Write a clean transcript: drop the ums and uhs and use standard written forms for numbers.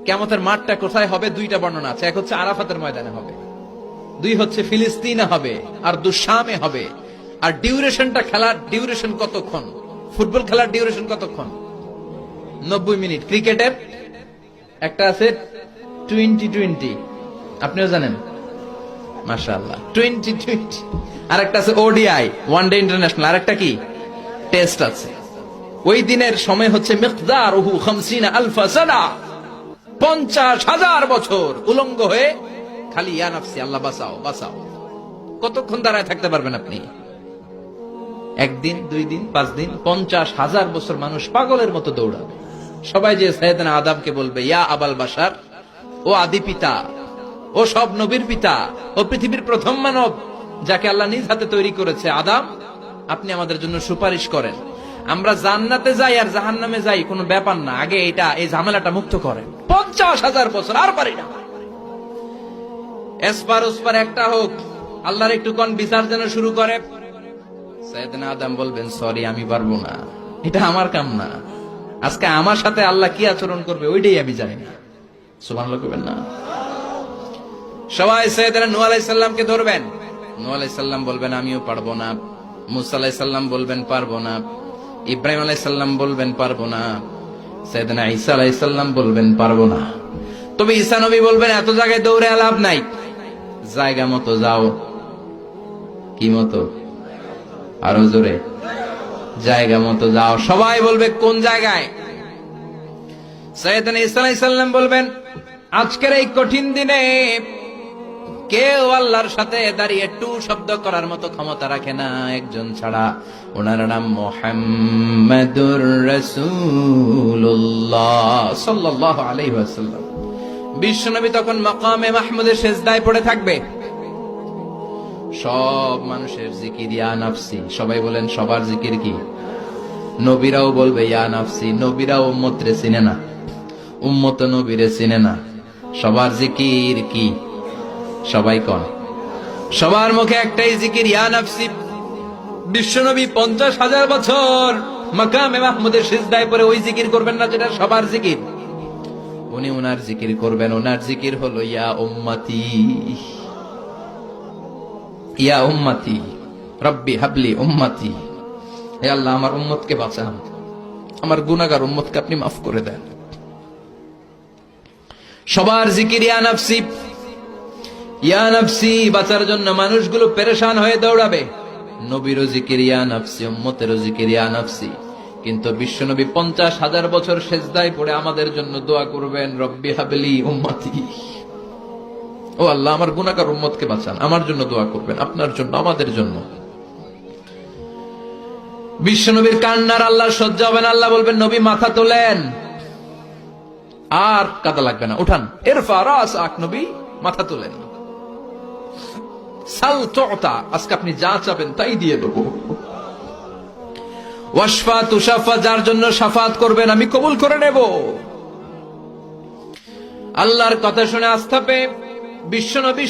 কিয়ামতের মাঠটা কোথায় হবে দুইটা বর্ণনা আছে। এক হচ্ছে আরাফাতের ময়দানে হবে, দুই হচ্ছে ফিলিস্তিনে হবে, আর শামে হবে। আর ডিউরেশনটা, খেলার ডিউরেশন কতক্ষণ? ফুটবল খেলার ডিউরেশন কতক্ষণ? 90 মিনিট। ক্রিকেটের একটা আছে 20-20, আপনিও জানেন, মাশাআল্লাহ, 20-20। আর একটা আছে ওডিআই, ওয়ান ডে ইন্টারন্যাশনাল। আর একটা কি, টেস্ট আছে। ওই দিনের সময় হচ্ছে মিকদারুহু 50 আলফা সানা, 50,000 বছর উলঙ্গ হয়ে খালি ইয়া নাফসি, আল্লাহ বাঁচাও বাঁচাও। কতক্ষণ দাঁড়ায় থাকতে পারবেন আপনি? একদিন, 2 দিন, 5 দিন? 50,000 বছর মানুষ পাগলের মতো দৌড়াবে। সবাই যে সাইয়েদনা আদমকে বলবে, ইয়া আবাল বাশার, ও আদি পিতা, ও সব নবীর পিতা, ও পৃথিবীর প্রথম মানব যাকে আল্লাহ নিজ হাতে তৈরি করেছে, আদম, আপনি আমাদের জন্য সুপারিশ করেন। আমরা জান্নাতে যাই আর জাহান্নামে যাই কোনো ব্যাপার না, আগে এই ঝামেলাটা মুক্ত করেন। 50,000 বছর আর পারি না। এসপার ওসপার একটা হোক, আল্লাহর একটু কোন বিচার যেন শুরু করে। সাইয়েদনা আদম বলবেন, সরি, আমি পারবো না, এটা আমার কাম না। আজকে আমার সাথে আল্লাহ কি আচরণ করবে ওইটাই আমি জানি না। সুবহানাল্লাহ কইবেন না? সবাই সাইয়েদনা নূহ আলাইহিস সালামকে ধরবেন। নূহ আলাইহিস সালাম বলবেন, আমিও পারবো না। মুসা আলাইহিস সালাম বলবেন, পারবো না। ইব্রাহিম আলাইহিস সালাম বলবেন, পারবো না। সাইয়েদনা ঈসা আলাইহিস সালাম বলবেন, পারবো না। তবে ঈসা নবী বলবেন, এত জায়গায় দৌড়ে লাভ নাই, জায়গা মতো যাও। কি মতো? আরো জোরে, জায়গা মতো যাও। সবাই বলবে, কোন জায়গায়? সাইয়েদনা ঈসা আলাইহিস সালাম বলবেন, আজকের এই কঠিন দিনে কেউ আল্লাহর সাথে দাঁড়িয়ে টু শব্দ করার মতো ক্ষমতা রাখে না, একজন ছাড়া। ওনার নাম মুহাম্মাদুর রাসূলুল্লাহ সাল্লাল্লাহু আলাইহি ওয়াসাল্লাম। বিশ্বনবী তখন মাকামে মাহমুদের সিজদায় পড়ে থাকবে। সব মানুষের জিকির ইয়া নাফসি। সবাই বলেন, সবার জিকির কি? নবীরাও বলবে ইয়া নাফসি। নবীরাও উম্মতরে চিনে না, উম্মত নবীরে চিনে না। সবার জিকির কি? সবাই কোন? সবার মুখে একটাই জিকির, ইয়া নাফসি। বিশ্বনবী 50,000 বছর মাকামে মাহমুদের সিজদায় পড়ে ওই জিকির করবেন না যেটা সবার জিকির। উনি ওনার জিকির করবেন। ওনার জিকির হলো ইয়া উম্মতি, ইয়া উম্মতি রব্বি হাবলি উম্মতি। হে আল্লাহ, আমার উম্মতকে বাঁচান, আমার গুনাহগার উম্মতকে আপনি মাফ করে দেন। সবার জিকির ইয়া নাফসি, ইয়া নাফসি। বাঁচার জন্য মানুষগুলো পেরেশান হয়ে দৌড়াবে। নবীরও জিকির ইয়া নাফসি, উম্মতেরও জিকির ইয়া নাফসি। কিন্তু বিশ্বনবী 50,000 বছর সিজদায় পড়ে আমাদের জন্য দোয়া করবেন, রব্বি হাবলি উম্মতি। ও আল্লাহ, আমার গুনাহগার উম্মতকে বাঁচান, আমার জন্য দোয়া করবেন, আপনার জন্য, আমাদের জন্য। বিশ্বনবীর কান্নার আল্লাহ সহ্য হবে না। আল্লাহ বলবেন, নবী মাথা তোলেন, আর কাদা লাগবে না, উঠান। ইরফা রাসাক, নবী মাথা তোলেন। সাল তুতা, আজকে আপনি যা চাবেন তাই দিয়ে দেব। ওয়াশফা তুশাফা, যার জন্য শাফাত করবেন আমি কবুল করে নেব। আল্লাহর কথা শুনে আস্থা পেয়ে বিশ্বনবী